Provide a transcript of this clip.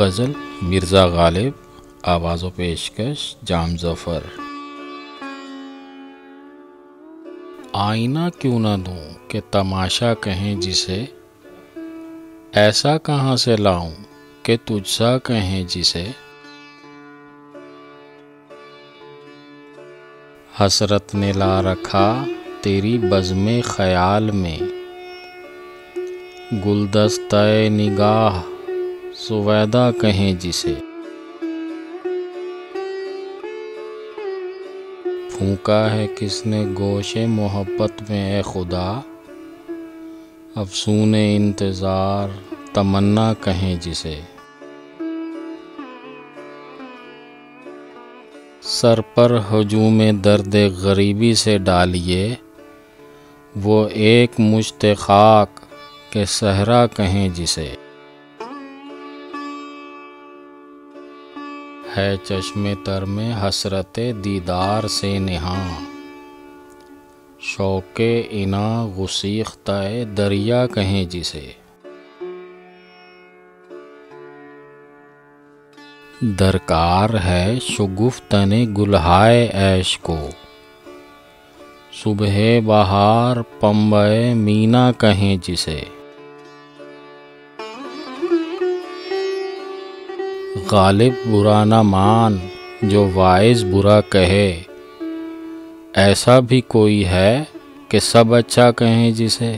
गज़ल मिर्ज़ा गालिब, आवाज़ पेशकश जाम ज़फ़र। आईना क्यों न दूं कि तमाशा कहें जिसे, ऐसा कहाँ से लाऊं कि तुझसा कहें जिसे। हसरत ने ला रखा तेरी बज़्म ख़याल में, गुलदस्ता-ए निगाह सुवैदा कहें जिसे। फूंका है किसने गोशे मोहब्बत में ए खुदा, अफ़सूने इंतज़ार तमन्ना कहें जिसे। सर पर हजूम दर्द गरीबी से डालिए, वो एक मुश्त खाक के सहरा कहें जिसे। है चश्मे तर में हसरते दीदार से निहां, शौक़े इना गुसीख्ता-ए दरिया कहें जिसे। दरकार है शुगुफ़्तने गुलहाए ऐश को, सुबह बहार पंबए मीना कहें जिसे। गालिब बुरा न मान जो वाइज़ बुरा कहे, ऐसा भी कोई है कि सब अच्छा कहें जिसे।